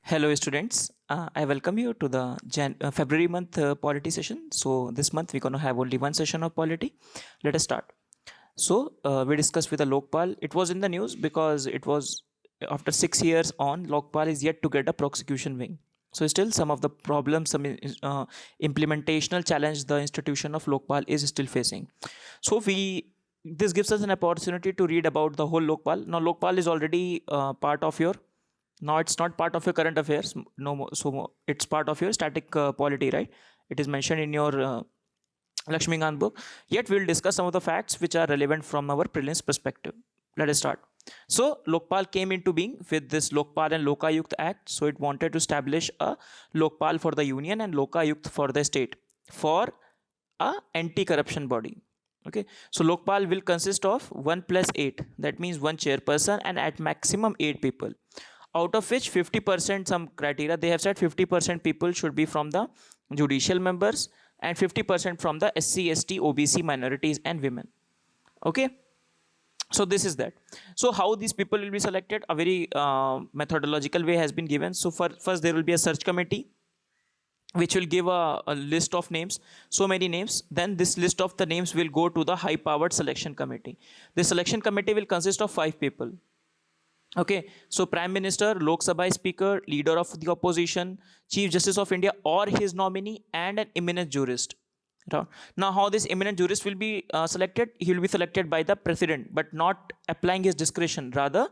Hello, students. I welcome you to the February month polity session. So this month we're gonna have only one session of polity. Let us start. We discussed with the Lokpal. It was in the news because it was after 6 years on. Lokpal is yet to get a prosecution wing. So still some of the problems, some implementational challenge the institution of Lokpal is still facing. So we this gives us an opportunity to read about the whole Lokpal. Now Lokpal is already part of your now it's not part of your current affairs no more, it's part of your static polity, right? It is mentioned in your Lakshmikant book. Yet we'll discuss some of the facts which are relevant from our prelims perspective. Let us start. So Lokpal came into being with this Lokpal and Lokayukt Act. So it wanted to establish a Lokpal for the union and Lokayukt for the state for a anti-corruption body. Okay, so Lokpal will consist of 1 plus 8. That means one chairperson and at maximum 8 people. Out of which 50%, some criteria they have said 50% people should be from the judicial members and 50% from the SC, ST, OBC minorities and women. Okay, so this is that. So how these people will be selected? A very methodological way has been given. So first there will be a search committee which will give a list of names, so many names. Then this list of the names will go to the high powered selection committee. The selection committee will consist of 5 people. Okay, so Prime Minister, Lok Sabha Speaker, Leader of the Opposition, Chief Justice of India or his nominee, and an eminent jurist. Now, how this eminent jurist will be selected? He will be selected by the President, but not applying his discretion. Rather,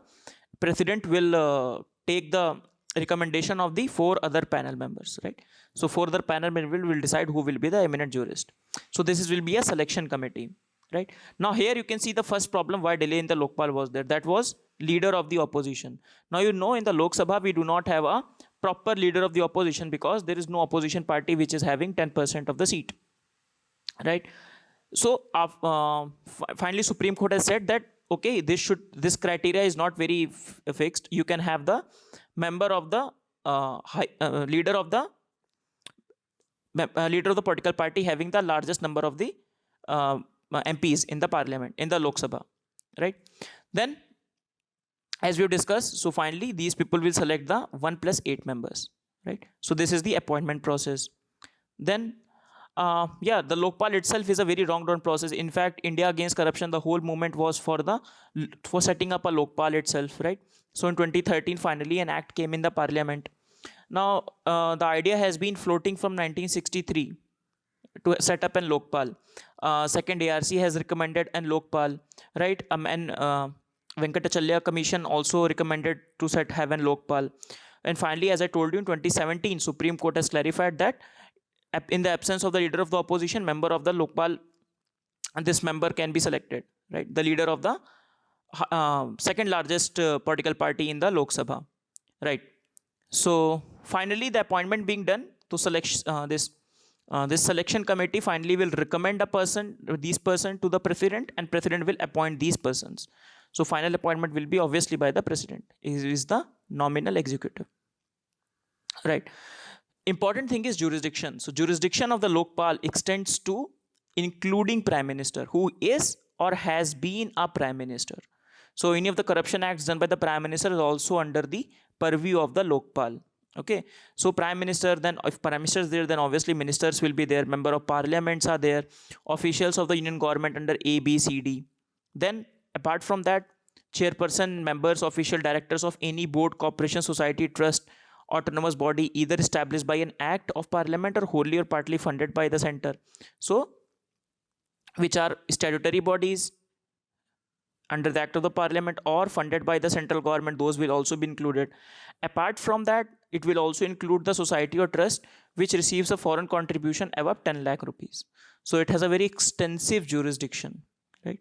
President will take the recommendation of the 4 other panel members, right? So 4 other panel members will decide who will be the eminent jurist. So this will be a selection committee, right? Now here you can see the first problem why delay in the Lokpal was there. That was leader of the opposition. Now in the Lok Sabha we do not have a proper leader of the opposition because there is no opposition party which is having 10% of the seat, right? So finally Supreme Court has said that okay, this criteria is not very fixed. You can have the member of the leader of the political party having the largest number of the MPs in the parliament, in the Lok Sabha, right? Then as we've discussed, so finally these people will select the 1 plus 8 members, right? So this is the appointment process. Then the Lokpal itself is a very wrong run process. In fact, India Against Corruption, the whole movement was for setting up a Lokpal itself, right? So in 2013 finally an act came in the parliament. Now the idea has been floating from 1963 to set up an Lokpal. Second ARC has recommended an Lokpal, right? And Venkatachalya Commission also recommended to have an Lokpal. And finally, as I told you, in 2017, Supreme Court has clarified that in the absence of the leader of the opposition, member of the Lokpal, and this member can be selected, right? The leader of the second largest political party in the Lok Sabha, right? So finally, the appointment being done to select this selection committee finally will recommend these person to the president, and president will appoint these persons. So final appointment will be obviously by the president. He is the nominal executive, right? Important thing is jurisdiction. So jurisdiction of the Lokpal extends to including prime minister who is or has been a prime minister. So any of the corruption acts done by the prime minister is also under the purview of the Lokpal. Okay, so prime minister, then if prime minister is there, then obviously ministers will be there, member of parliaments are there, officials of the union government under A, B, C, D. Then apart from that, chairperson, members, official directors of any board, corporation, society, trust, autonomous body either established by an act of parliament or wholly or partly funded by the center. So which are statutory bodies under the act of the parliament or funded by the central government, those will also be included. Apart from that, it will also include the society or trust which receives a foreign contribution above 10 lakh rupees. So it has a very extensive jurisdiction, right?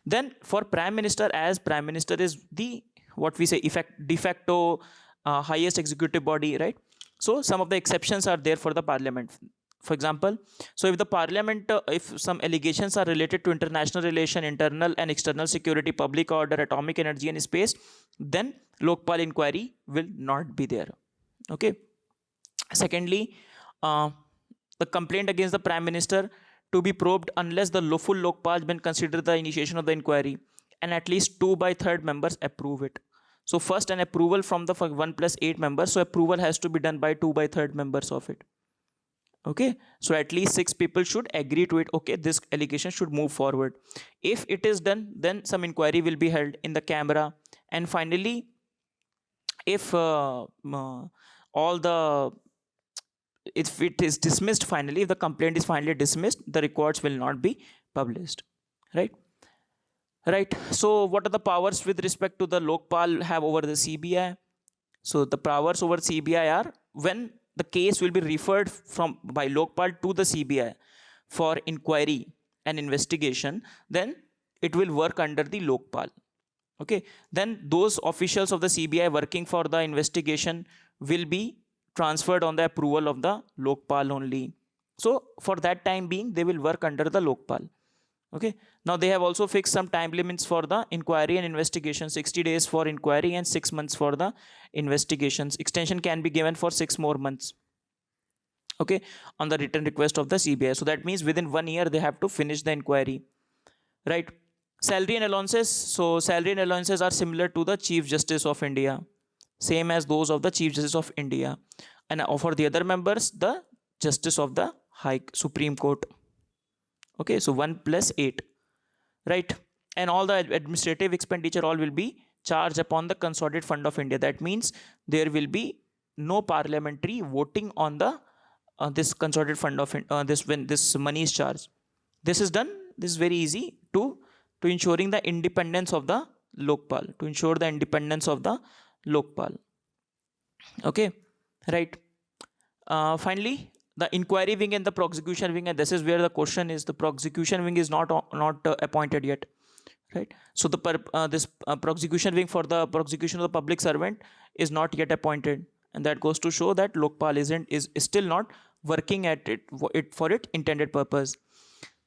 Then for prime minister, as prime minister is the what we say de facto highest executive body, right? So some of the exceptions are there for the parliament. For example, so if the parliament, if some allegations are related to international relation, internal and external security, public order, atomic energy and space, then Lokpal inquiry will not be there. Okay. Secondly, the complaint against the prime minister to be probed unless the full Lokpal has been considered the initiation of the inquiry and at least 2/3 members approve it. So first an approval from the 1 plus 8 members. So approval has to be done by 2/3 members of it. Okay, so at least 6 people should agree to it. Okay, this allegation should move forward. If it is done, then some inquiry will be held in the camera. And finally, if all the if it is dismissed finally, if the complaint is finally dismissed, the records will not be published. Right. So what are the powers with respect to the Lokpal have over the CBI? So the powers over CBI are, when the case will be referred from by Lokpal to the CBI for inquiry and investigation, then it will work under the Lokpal. Okay, then those officials of the CBI working for the investigation will be transferred on the approval of the Lokpal only. So for that time being, they will work under the Lokpal. Okay, now they have also fixed some time limits for the inquiry and investigation: 60 days for inquiry and 6 months for the investigations. Extension can be given for 6 more months. Okay, on the written request of the CBI. So that means within 1 year they have to finish the inquiry. Right. Salary and allowances. So salary and allowances are similar to the Chief Justice of India, same as those of the Chief Justice of India, and for the other members, the Justice of the Supreme Court. Okay, so 1 plus 8, right? And all the administrative expenditure all will be charged upon the Consolidated Fund of India. That means there will be no parliamentary voting on the this Consolidated Fund of this when this money is charged. This is done. This is very easy to ensuring the independence of the Lokpal, to ensure the independence of the Lokpal. Okay, right. Finally, the inquiry wing and the prosecution wing, and this is where the question is: the prosecution wing is not appointed yet, right? So the this prosecution wing for the prosecution of the public servant is not yet appointed, and that goes to show that Lokpal is still not working at it for its intended purpose.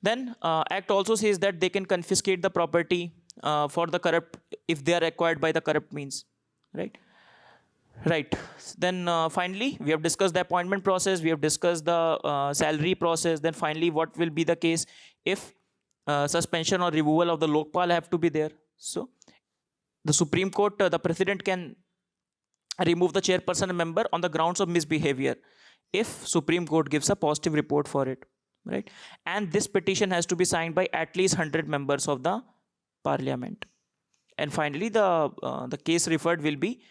Then Act also says that they can confiscate the property for the corrupt if they are acquired by the corrupt means, right? Right. Then finally, we have discussed the appointment process, we have discussed the salary process. Then finally, what will be the case if suspension or removal of the Lokpal have to be there? So the Supreme Court, the President can remove the chairperson and member on the grounds of misbehavior if Supreme Court gives a positive report for it, right? And this petition has to be signed by at least 100 members of the Parliament. And finally, the case referred will be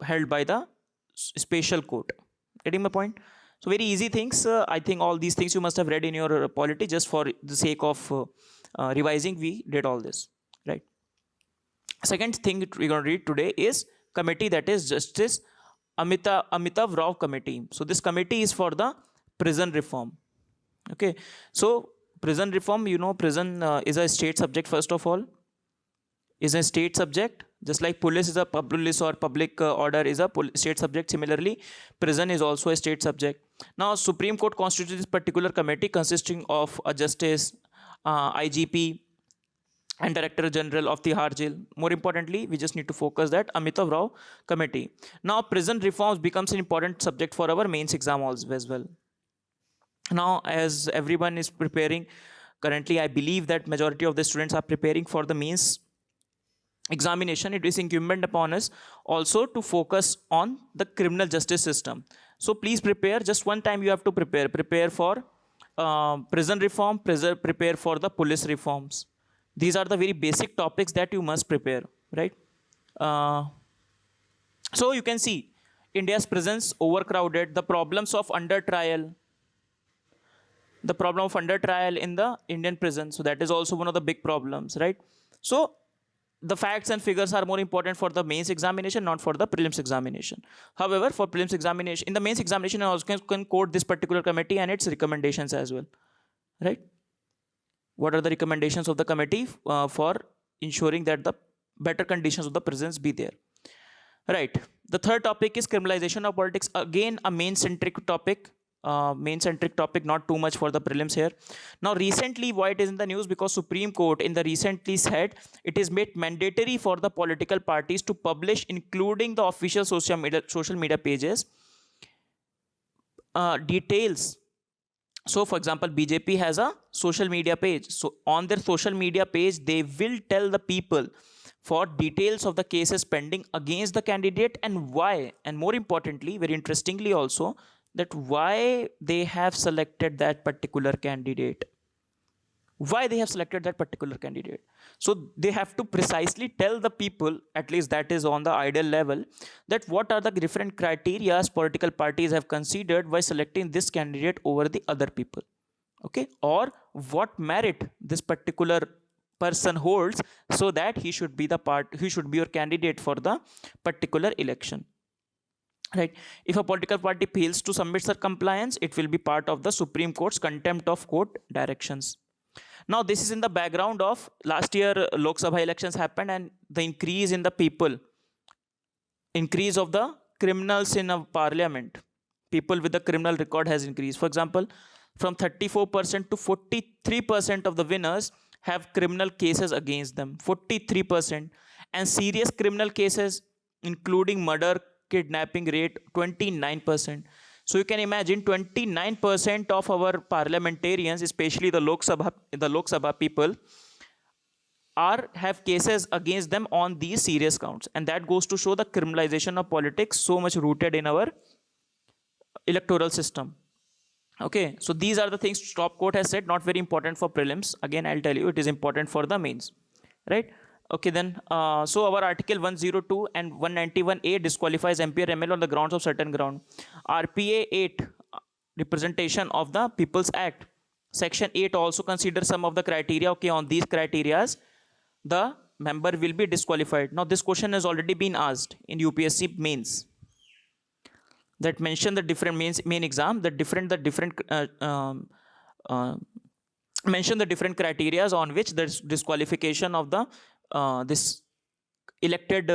held by the special court. Getting my point? So very easy things. I think all these things you must have read in your polity. Just for the sake of revising, we did all this, right? Second thing we're going to read today is committee, that is Justice Amitav Rao Committee. So this committee is for the prison reform. Okay, so prison reform, you know, prison is a state subject. First of all, is a state subject. Just like police is a police or public order is a state subject, similarly prison is also a state subject. Now Supreme Court constitutes this particular committee consisting of a justice, IGP and Director General of the Tihar Jail. More importantly, we just need to focus that Amitav Rao Committee. Now prison reforms becomes an important subject for our mains exam also as well. Now as everyone is preparing currently, I believe that majority of the students are preparing for the mains examination. It is incumbent upon us also to focus on the criminal justice system. So please prepare. Just one time you have to prepare for prison reform, prepare for the police reforms. These are the very basic topics that you must prepare, right? So you can see India's prisons overcrowded, the problems of under trial, the problem of under trial in the Indian prison. So that is also one of the big problems, right? So the facts and figures are more important for the mains examination, not for the prelims examination. However, for prelims examination, in the mains examination, I also can quote this particular committee and its recommendations as well, right? What are the recommendations of the committee for ensuring that the better conditions of the prisons be there, right? The third topic is criminalization of politics. Again, a main-centric topic. Not too much for the prelims here. Now recently, why it is in the news? Because Supreme Court in the recently said it is made mandatory for the political parties to publish, including the official social media pages, details. So for example, BJP has a social media page. So on their social media page, they will tell the people for details of the cases pending against the candidate and why, and more importantly, very interestingly also, that why they have selected that particular candidate, why they have selected that particular candidate. So they have to precisely tell the people, at least that is on the ideal level, that what are the different criteria political parties have considered by selecting this candidate over the other people. Okay, or what merit this particular person holds, so that he should be your candidate for the particular election, right? If a political party fails to submit their compliance, it will be part of the Supreme Court's contempt of court directions. Now this is in the background of last year Lok Sabha elections happened, and the increase in the people, increase of the criminals in a parliament, people with a criminal record has increased. For example, from 34% to 43% of the winners have criminal cases against them, 43%. And serious criminal cases including murder, kidnapping rate 29%. So you can imagine 29% of our parliamentarians, especially the Lok Sabha people, have cases against them on these serious counts. And that goes to show the criminalization of politics so much rooted in our electoral system. Okay, so these are the things top court has said, not very important for prelims. Again, I'll tell you, it is important for the mains, right? Okay, then, so our article 102 and 191A disqualifies MP or ML on the grounds of certain ground. RPA 8, representation of the People's Act. Section 8 also considers some of the criteria. Okay, on these criterias, the member will be disqualified. Now, this question has already been asked in UPSC mains. That mention the different main exam, mention the different criterias on which there's disqualification of the this elected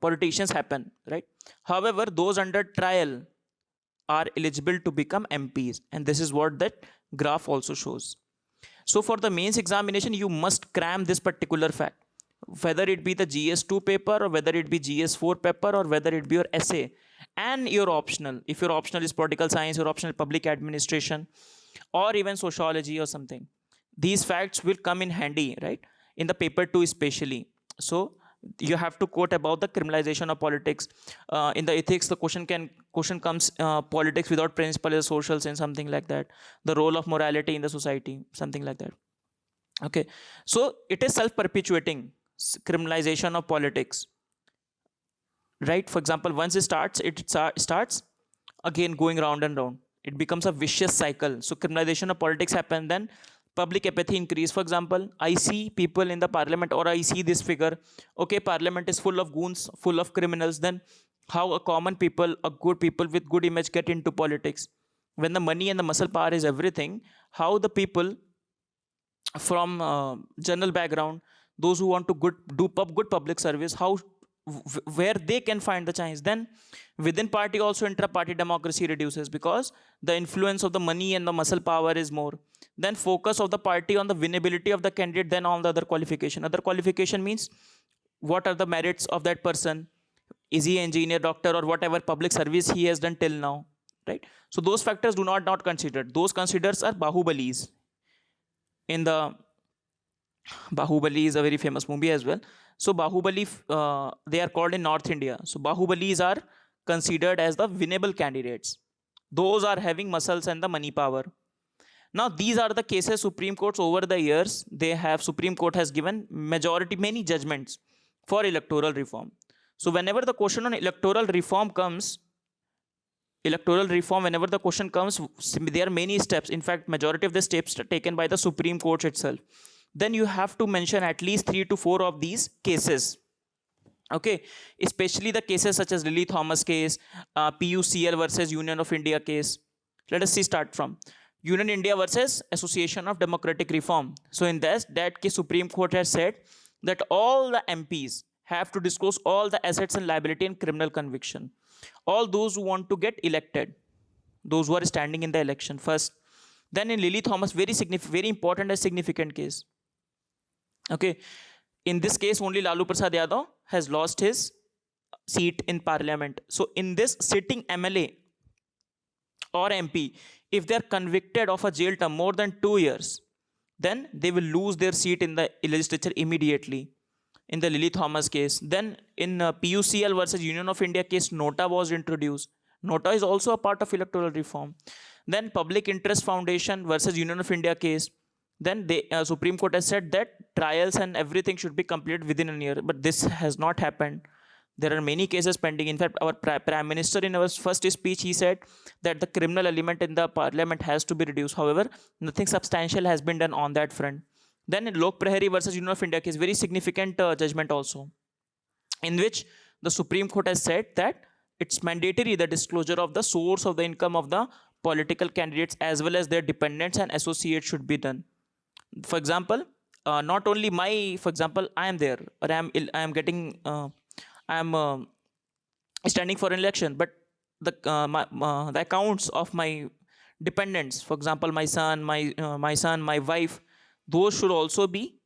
politicians happen, right? However, those under trial are eligible to become MPs, and this is what that graph also shows. So for the mains examination, you must cram this particular fact, whether it be the GS2 paper or whether it be GS4 paper or whether it be your essay and your optional. If your optional is political science, your optional public administration, or even sociology or something, these facts will come in handy, right? In the paper 2 especially. So you have to quote about the criminalization of politics. In the ethics, the question comes politics without principle is social sin, something like that. The role of morality in the society, something like that. Okay, so it is self-perpetuating criminalization of politics, right? For example, once it starts again going round and round. It becomes a vicious cycle. So criminalization of politics happen, then public apathy increase. For example, I see people in the parliament, or I see this figure, okay, parliament is full of goons, full of criminals. Then how a common people, a good people with good image get into politics? When the money and the muscle power is everything, how the people from general background, those who want to do good public service, where they can find the chance? Then within party also intra-party democracy reduces, because the influence of the money and the muscle power is more. Then focus of the party on the winnability of the candidate than on the other qualification. Other qualification means what are the merits of that person? Is he engineer, doctor, or whatever public service he has done till now, right? So those factors do not considered. Those considered are Bahubalis. In the Bahubali is a very famous movie as well. So Bahubali, they are called in North India. So Bahubalis are considered as the winnable candidates. Those are having muscles and the money power. Now these are the cases Supreme Courts over the years, Supreme Court has given many judgments for electoral reform. So whenever the question on electoral reform comes, whenever the question comes, there are many steps. In fact, majority of the steps are taken by the Supreme Court itself. Then you have to mention at least 3 to 4 of these cases. Okay, especially the cases such as Lily Thomas case, PUCL versus Union of India case. Let us start from Union India versus Association of Democratic Reform. So in that case, Supreme Court has said that all the MPs have to disclose all the assets and liability and criminal conviction. All those who want to get elected, those who are standing in the election first. Then in Lily Thomas, very important and significant case. Okay, in this case, only Lalu Prasad Yadav has lost his seat in parliament. So in this, sitting MLA or MP, if they are convicted of a jail term more than 2 years, then they will lose their seat in the legislature immediately. in the Lily Thomas case. Then in PUCL versus Union of India case, Nota was introduced. Nota is also a part of electoral reform. Then Public Interest Foundation versus Union of India case. Then the Supreme Court has said that trials and everything should be completed within a year, but this has not happened. There are many cases pending. In fact, our Prime Minister in our first speech, he said that the criminal element in the parliament has to be reduced. However, nothing substantial has been done on that front. Then in Lok Prahari versus Union of India case, very significant judgment also, in which the Supreme Court has said that it's mandatory the disclosure of the source of the income of the political candidates as well as their dependents and associates should be done. For example, not only for example, I am there, or I am getting, I am standing for an election, but the accounts of my dependents, for example, my son, my wife, those should also be,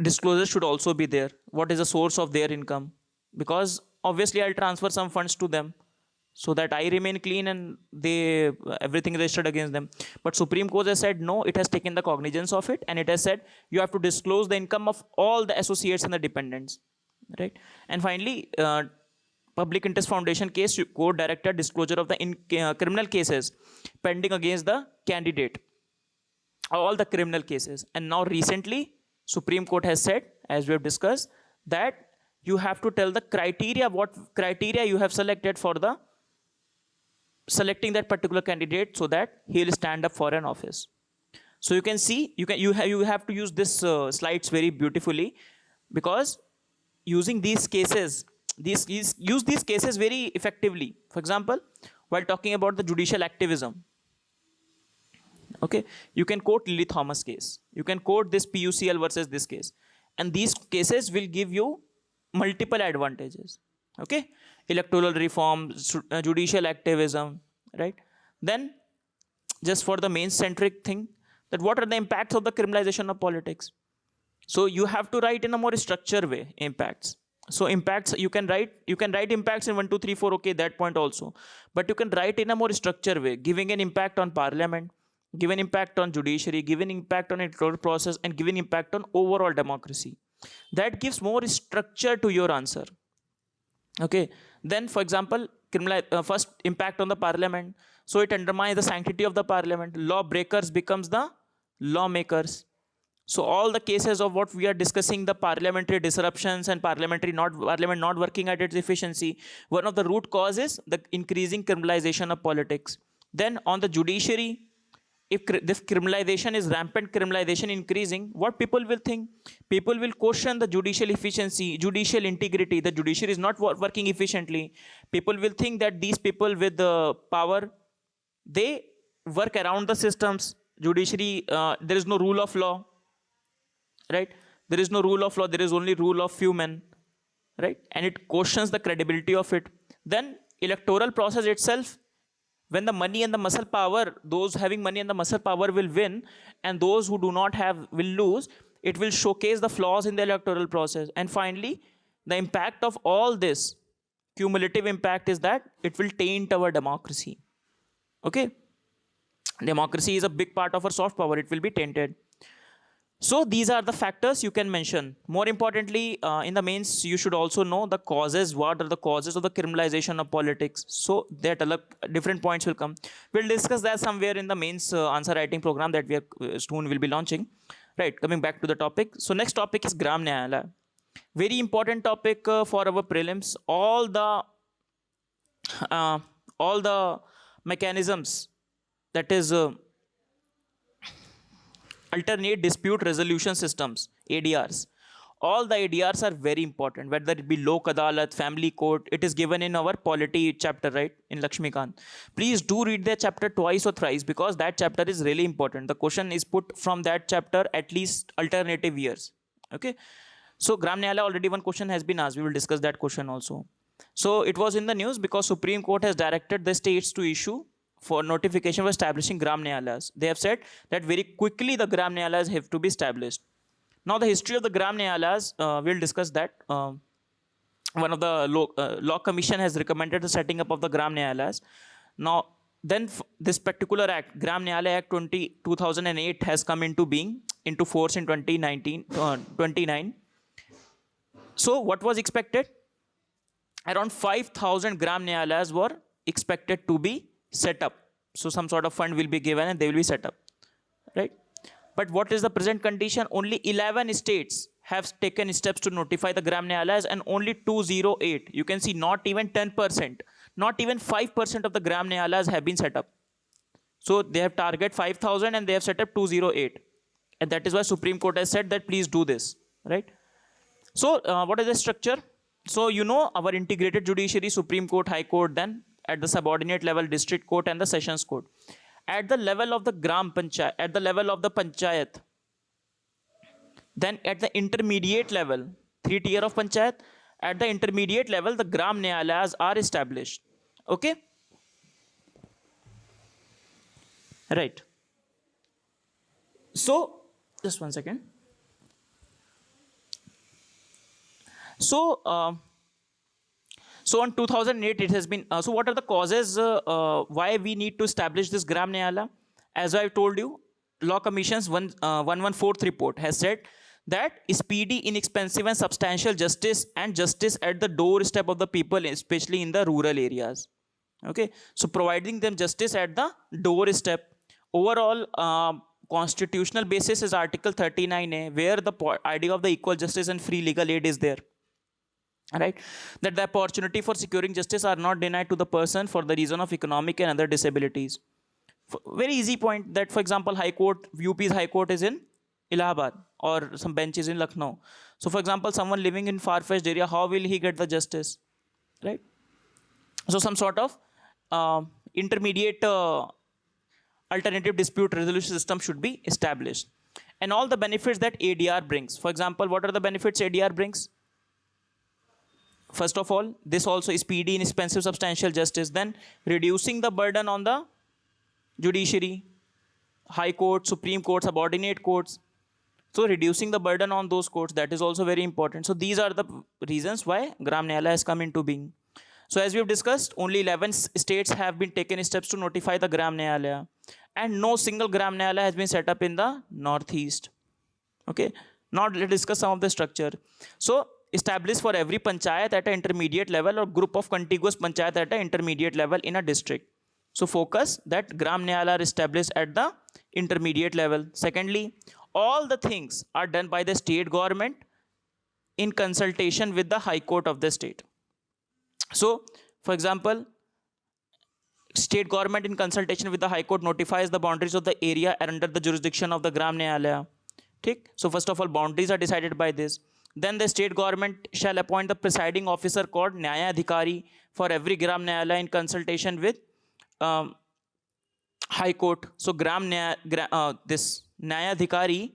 disclosure should also be there. What is the source of their income? Because obviously I'll transfer some funds to them so that I remain clean and they everything registered against them. But Supreme Court has said no, it has taken the cognizance of it, and it has said you have to disclose the income of all the associates and the dependents, right? And finally, Public Interest Foundation case, court directed disclosure of the criminal cases pending against the candidate, all the criminal cases. And now recently Supreme Court has said, as we have discussed, that you have to tell the criteria, what criteria you have selected for the selecting that particular candidate so that he will stand up for an office. So you can see, you have to use this slides very beautifully, because using these cases, use these cases very effectively. For example, while talking about the judicial activism, okay, you can quote Lily Thomas case, you can quote this PUCL versus this case, and these cases will give you multiple advantages. Okay, electoral reform, judicial activism, right? Then just for the main centric thing, that what are the impacts of the criminalization of politics? So you have to write in a more structured way impacts. So impacts, you can write impacts in 1 2 3 4, okay, that point also, but you can write in a more structured way, giving an impact on parliament, given impact on judiciary, given impact on electoral process, and given impact on overall democracy. That gives more structure to your answer. Okay, then for example, first impact on the parliament, so it undermines the sanctity of the parliament. Lawbreakers becomes the lawmakers. So all the cases of what we are discussing, the parliamentary disruptions and parliament not working at its efficiency, one of the root causes the increasing criminalization of politics. Then on the judiciary, if this criminalization is rampant, criminalization increasing, what people will think? People will question the judicial efficiency, judicial integrity. The judiciary is not working efficiently. People will think that these people with the power, they work around the systems. Judiciary, there is no rule of law, right? There is no rule of law. There is only rule of few men, right? And it questions the credibility of it. Then electoral process itself, when the money and the muscle power, those having money and the muscle power will win, and those who do not have will lose, it will showcase the flaws in the electoral process. And finally, the impact of all this, cumulative impact, is that it will taint our democracy. Okay? Democracy is a big part of our soft power. It will be tainted. So these are the factors you can mention. More importantly, in the mains, you should also know the causes. What are the causes of the criminalization of politics? So that different points will come. We'll discuss that somewhere in the mains answer writing program that we are soon will be launching. Right, coming back to the topic. So next topic is Gram Nyayalaya. Very important topic for our prelims. All the mechanisms, that is alternate dispute resolution systems, ADRs. All the ADRs are very important, whether it be Lok Adalat, family court. It is given in our polity chapter, right, in Lakshmikant. Please do read that chapter twice or thrice, because that chapter is really important. The question is put from that chapter at least alternative years. Okay, so Gram Nyayalaya, already one question has been asked. We will discuss that question also. So it was in the news because Supreme Court has directed the states to issue for notification for establishing Gram Nyayalayas. They have said that very quickly the Gram Nyayalayas have to be established. Now the history of the Gram Nyayalayas, we'll discuss that. One of the law commission has recommended the setting up of the Gram Nyayalayas. Now then this particular act, Gram Nyayalaya Act 2008, has come into being, into force in 29. So what was expected? Around 5,000 gram nyayalayas were expected to be set up. So some sort of fund will be given and they will be set up, right? But what is the present condition? Only 11 states have taken steps to notify the gram nyayalayas, and only 208. You can see not even 10%, not even 5% of the gram nyayalayas have been set up. So they have target 5,000 and they have set up 208. And that is why Supreme Court has said that please do this, right? So what is the structure? So you know our integrated judiciary, Supreme Court, High Court, then at the subordinate level, District Court and the Sessions Court. At the level of the Gram Panchayat, at the level of the Panchayat, then at the intermediate level, 3 tier of Panchayat, at the intermediate level, the Gram Nyayalayas are established. Okay? Right. So, just one second. So, so on 2008, it has been, so what are the causes why we need to establish this Gram Nyayalaya? As I told you, Law Commission's 1114th report has said that speedy, inexpensive and substantial justice and justice at the doorstep of the people, especially in the rural areas. Okay, so providing them justice at the doorstep. Overall, constitutional basis is Article 39A, where the idea of the equal justice and free legal aid is there. Right, that the opportunity for securing justice are not denied to the person for the reason of economic and other disabilities. Very easy point that, for example, High Court, UP's High Court is in Allahabad or some benches in Lucknow. So, for example, someone living in far-fetched area, how will he get the justice, right? So, some sort of intermediate alternative dispute resolution system should be established. And all the benefits that ADR brings. For example, what are the benefits ADR brings? First of all, this also is speedy, inexpensive, substantial justice. Then reducing the burden on the judiciary, High Court, Supreme Court, subordinate courts. So reducing the burden on those courts, that is also very important. So these are the reasons why Gram Nyayalaya has come into being. So as we have discussed, only 11 states have been taken steps to notify the Gram Nyayalaya. And no single Gram Nyayalaya has been set up in the Northeast. Okay. Now let's discuss some of the structure. So established for every panchayat at an intermediate level or group of contiguous panchayat at an intermediate level in a district. So focus that Gram Nyayalaya are established at the intermediate level. Secondly, all the things are done by the state government in consultation with the High Court of the state. So, for example, state government in consultation with the High Court notifies the boundaries of the area under the jurisdiction of the Gram Nyayalaya. So first of all, boundaries are decided by this. Then the state government shall appoint the presiding officer called Nyaya Adhikari for every Gram Nyayalaya in consultation with High Court. So this Nyaya Adhikari,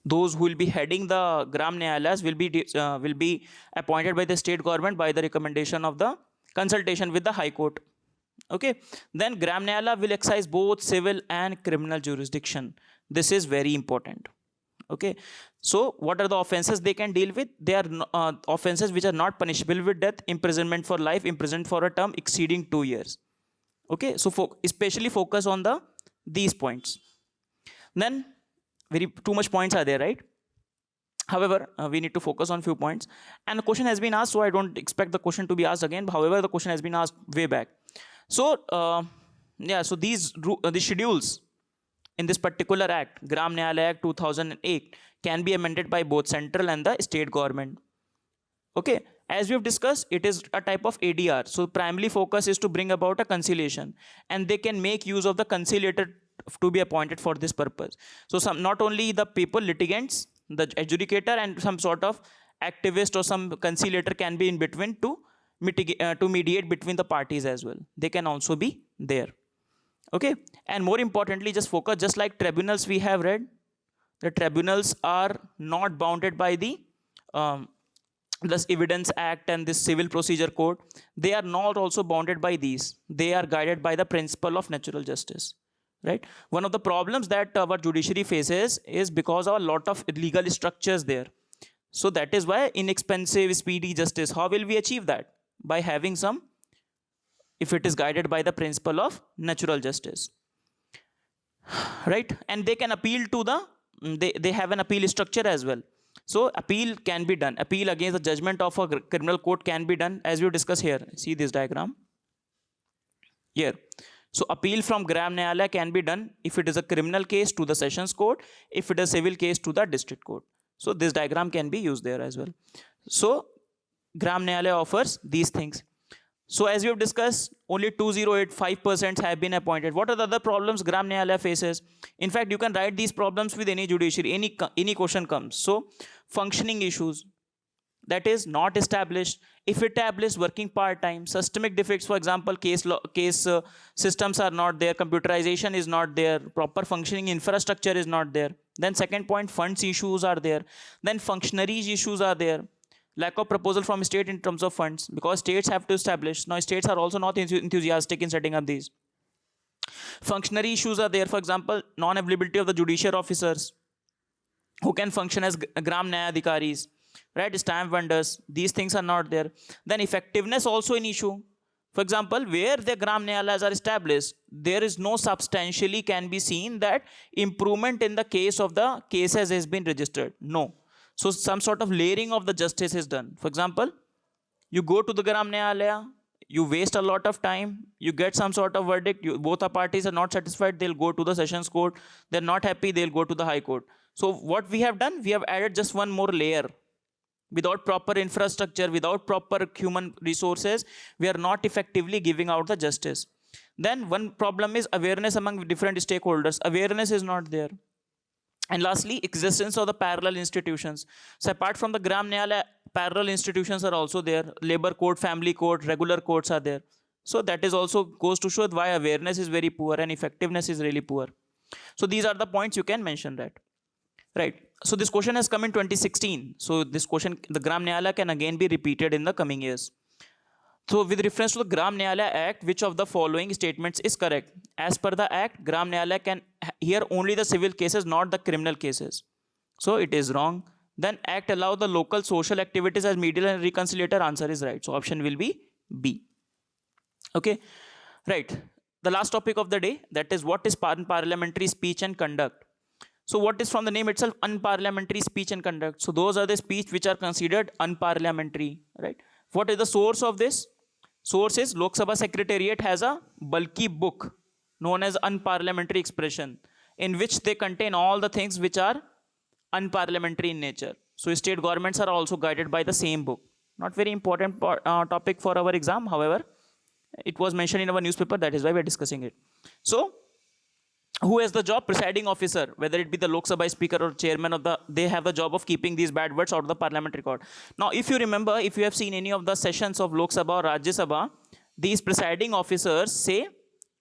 those who will be heading the Gram Nyayalayas will be appointed by the state government by the recommendation of the consultation with the High Court. Okay. Then Gram Nyayalaya will exercise both civil and criminal jurisdiction. This is very important. Okay. So what are the offenses they can deal with? They are offenses which are not punishable with death, imprisonment for life, imprisonment for a term exceeding 2 years. Okay. So especially focus on these points. Then too much points are there, right? However, we need to focus on few points. And the question has been asked, so I don't expect the question to be asked again. However, the question has been asked way back. So yeah, so these schedules in this particular act, Gram Nyayalaya Act 2008, can be amended by both central and the state government. Okay, as we have discussed, it is a type of ADR. So primarily focus is to bring about a conciliation, and they can make use of the conciliator to be appointed for this purpose. So not only the people, litigants, the adjudicator, and some sort of activist or some conciliator can be in between to mediate between the parties as well. They can also be there. Okay, and more importantly, just focus, just like tribunals we have read, the tribunals are not bounded by the this Evidence Act and this Civil Procedure Code. They are not also bounded by these. They are guided by the principle of natural justice. Right? One of the problems that our judiciary faces is because of a lot of legal structures there. So that is why inexpensive, speedy justice. How will we achieve that? By having some, if it is guided by the principle of natural justice. Right? And they can appeal to they have an appeal structure as well. So appeal can be done. Appeal against the judgment of a criminal court can be done, as we discuss here. See this diagram here. So appeal from Gram Nyaya can be done if it is a criminal case to the sessions court, if it is a civil case to the district court. So this diagram can be used there as well. So Gram Nyaya offers these things. So as we have discussed, only 2085% have been appointed. What are the other problems Gram Nyaya faces? In fact, you can write these problems with any judiciary, any question comes. So functioning issues, that is not established. If established, working part-time. Systemic defects, for example, case systems are not there, computerization is not there, proper functioning infrastructure is not there. Then second point, funds issues are there. Then functionaries issues are there. Lack of proposal from state in terms of funds, because states have to establish. Now states are also not enthusiastic in setting up these. Functionary issues are there, for example, non-availability of the judicial officers who can function as Gram Nyaya Adhikaris, right? Stamp vendors, these things are not there. Then effectiveness also an issue. For example, where the Gram Nyayas are established, there is no substantially can be seen that improvement in the case of the cases has been registered. No. So some sort of layering of the justice is done. For example, you go to the Gram Nyaya, you waste a lot of time, you get some sort of verdict, both the parties are not satisfied, they'll go to the sessions court, they're not happy, they'll go to the high court. So what we have done, we have added just one more layer. Without proper infrastructure, without proper human resources, we are not effectively giving out the justice. Then one problem is awareness among different stakeholders. Awareness is not there. And lastly, existence of the parallel institutions. So apart from the Gram Nyaya, parallel institutions are also there. Labor court, family court, regular courts are there. So that is also goes to show why awareness is very poor and effectiveness is really poor. So these are the points you can mention that. Right. So this question has come in 2016. So this question, the Gram Nyaya can again be repeated in the coming years. So with reference to the Gram Nyaya Act, which of the following statements is correct? As per the Act, Gram Nyaya can hear only the civil cases, not the criminal cases. So it is wrong. Then Act allow the local social activities as mediator and reconciliator. Answer is right. So option will be B. Okay. Right. The last topic of the day, that is what is parliamentary speech and conduct. So what is from the name itself? Unparliamentary speech and conduct. So those are the speech which are considered unparliamentary, right? What is the source of this? Source is Lok Sabha Secretariat has a bulky book known as Unparliamentary Expression, in which they contain all the things which are unparliamentary in nature. So state governments are also guided by the same book. Not very important topic for our exam. However, it was mentioned in our newspaper. That is why we are discussing it. So who has the job? Presiding officer, whether it be the Lok Sabha speaker or chairman of the, they have the job of keeping these bad words out of the parliament record. Now, if you remember, if you have seen any of the sessions of Lok Sabha or Rajya Sabha, these presiding officers say,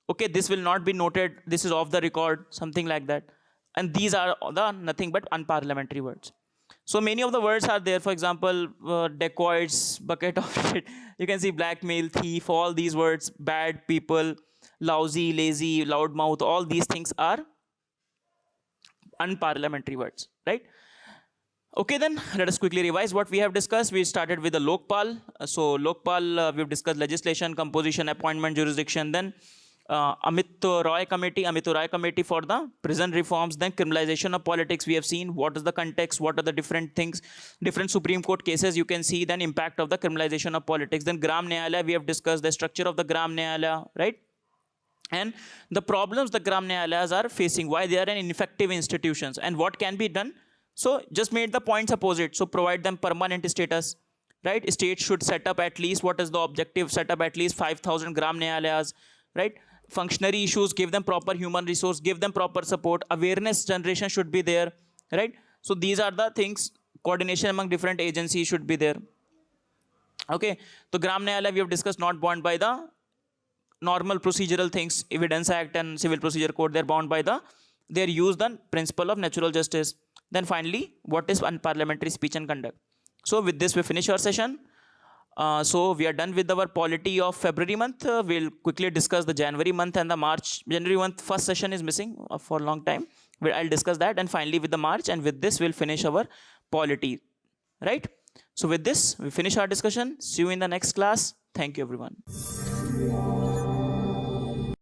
okay, this will not be noted, this is off the record, something like that. And these are the nothing but unparliamentary words. So many of the words are there, for example, dacoits, bucket of shit, you can see blackmail, thief, all these words, bad people, lousy, lazy, loudmouth, all these things are unparliamentary words, right? Okay, then let us quickly revise what we have discussed. We started with the Lokpal. So Lokpal, we've discussed legislation, composition, appointment, jurisdiction. Then Amit Roy committee for the prison reforms. Then criminalization of politics. We have seen what is the context, what are the different things, different Supreme Court cases you can see. Then impact of the criminalization of politics. Then Gram Nyaya, we have discussed the structure of the Gram Nyaya, right? And the problems the Gram Nyayas are facing, why they are an ineffective institutions, and what can be done. So just made the points opposite. So provide them permanent status, right? States should set up at least, what is the objective? Set up at least 5,000 Gram Nyayas, right? Functionary issues, give them proper human resource, give them proper support. Awareness generation should be there, right? So these are the things. Coordination among different agencies should be there. Okay. So Gram Nyaya we have discussed, not bound by the normal procedural things, Evidence Act and Civil Procedure Code, they're bound by the, they're used the principle of natural justice. Then finally, what is unparliamentary speech and conduct? So with this, we finish our session. So we are done with our polity of February month. We'll quickly discuss the January month and the March. January month, first session is missing for a long time. I'll discuss that, and finally with the March, and with this, we'll finish our polity, right? So with this, we finish our discussion. See you in the next class. Thank you, everyone.